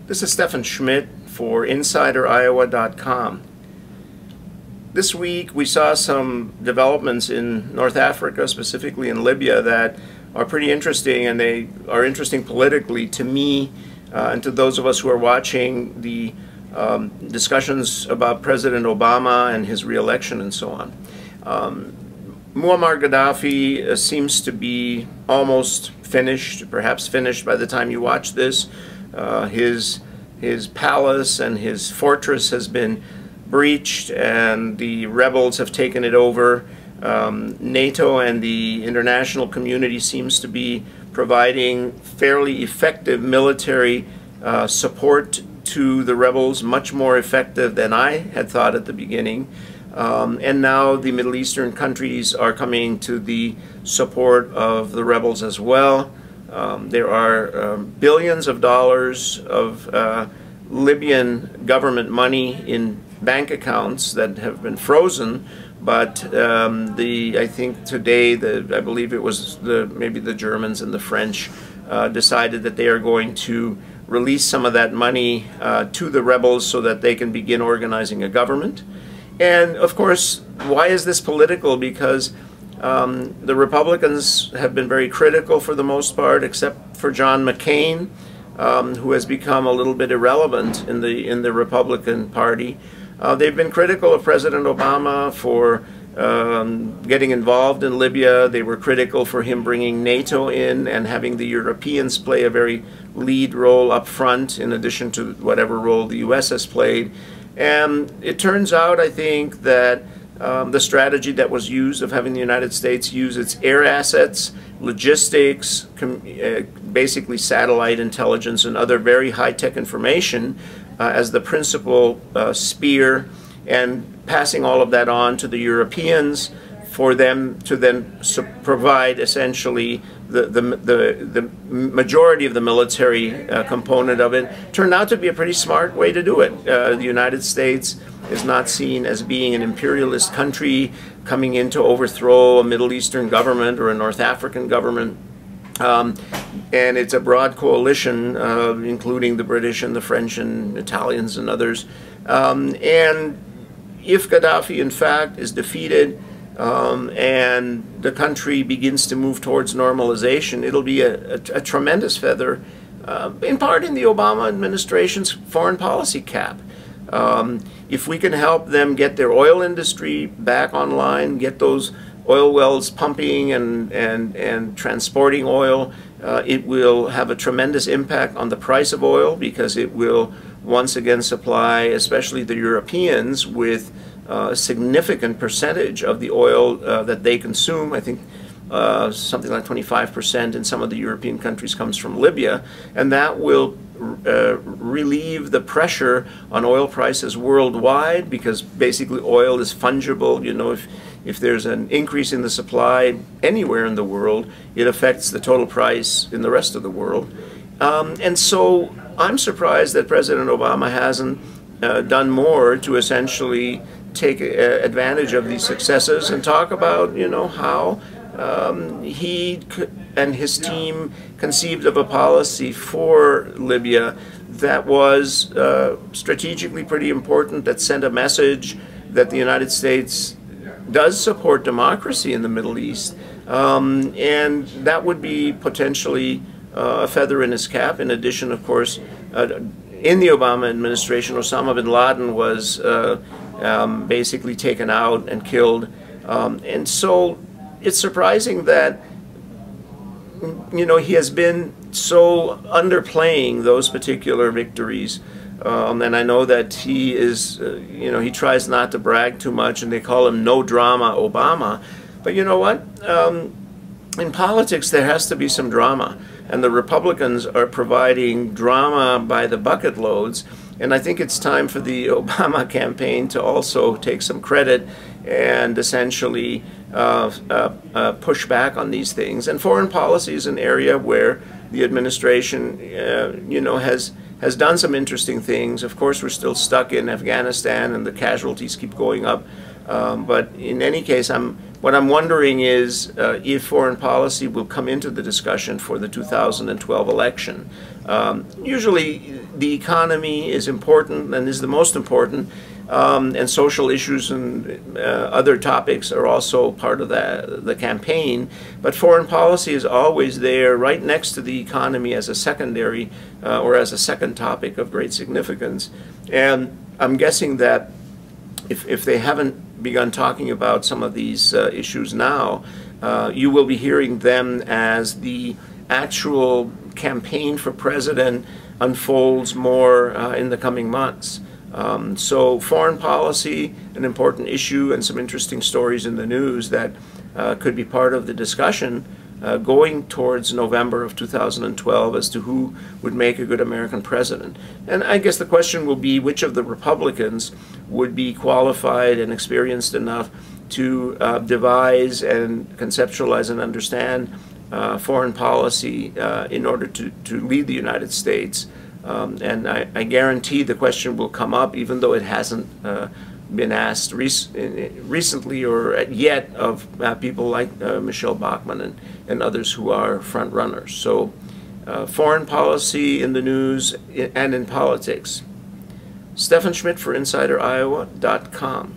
This is Stefan Schmidt for InsiderIowa.com. This week we saw some developments in North Africa, specifically in Libya, that are pretty interesting, and they are interesting politically to me and to those of us who are watching the discussions about President Obama and his re-election and so on. Muammar Gaddafi seems to be almost finished, perhaps finished by the time you watch this. His palace and his fortress has been breached, and the rebels have taken it over. NATO and the international community seems to be providing fairly effective military support to the rebels, much more effective than I had thought at the beginning. And now the Middle Eastern countries are coming to the support of the rebels as well. There are billions of dollars of Libyan government money in bank accounts that have been frozen, but I think today, I believe it was maybe the Germans and the French decided that they are going to release some of that money to the rebels so that they can begin organizing a government. And of course, why is this political? Because the Republicans have been very critical for the most part, except for John McCain, who has become a little bit irrelevant in the Republican Party. They've been critical of President Obama for getting involved in Libya. They were critical for him bringing NATO in and having the Europeans play a very lead role up front, in addition to whatever role the U.S. has played. And it turns out, I think, that the strategy that was used of having the United States use its air assets, logistics, basically satellite intelligence and other very high-tech information as the principal spear, and passing all of that on to the Europeans for them to then provide essentially the majority of the military component of it, turned out to be a pretty smart way to do it. The United States is not seen as being an imperialist country coming in to overthrow a Middle Eastern government or a North African government. And it's a broad coalition, including the British and the French and Italians and others. And if Gaddafi, in fact, is defeated and the country begins to move towards normalization, it'll be a tremendous feather, in part in the Obama administration's foreign policy cap. If we can help them get their oil industry back online, get those oil wells pumping and transporting oil, it will have a tremendous impact on the price of oil, because it will once again supply, especially the Europeans, with a significant percentage of the oil that they consume. I think something like 25% in some of the European countries comes from Libya, and that will relieve the pressure on oil prices worldwide, because basically oil is fungible. You know, if there's an increase in the supply anywhere in the world, it affects the total price in the rest of the world. And so I'm surprised that President Obama hasn't done more to essentially take advantage of these successes and talk about, you know, how he and his team conceived of a policy for Libya that was strategically pretty important, that sent a message that the United States does support democracy in the Middle East. And that would be potentially a feather in his cap. In addition, of course, in the Obama administration, Osama bin Laden was basically taken out and killed. And so it's surprising that, you know, he has been so underplaying those particular victories. And I know that he is, you know, he tries not to brag too much, and they call him No Drama Obama. But you know what? In politics, there has to be some drama. And the Republicans are providing drama by the bucket loads. And I think it's time for the Obama campaign to also take some credit and essentially push back on these things. And foreign policy is an area where the administration, you know, has done some interesting things. Of course, we're still stuck in Afghanistan, and the casualties keep going up. But in any case, I'm What I'm wondering is if foreign policy will come into the discussion for the 2012 election. Usually the economy is important and is the most important, and social issues and other topics are also part of the campaign. But foreign policy is always there right next to the economy as a secondary or as a second topic of great significance. And I'm guessing that if they haven't begun talking about some of these issues now, you will be hearing them as the actual campaign for president unfolds more in the coming months. So foreign policy, an important issue, and some interesting stories in the news that could be part of the discussion going towards November of 2012 as to who would make a good American president. And I guess the question will be which of the Republicans would be qualified and experienced enough to devise and conceptualize and understand foreign policy in order to lead the United States. And I guarantee the question will come up, even though it hasn't been asked recently or yet of people like Michelle Bachmann and others who are front runners. So foreign policy in the news and in politics. Stefan Schmidt for InsiderIowa.com.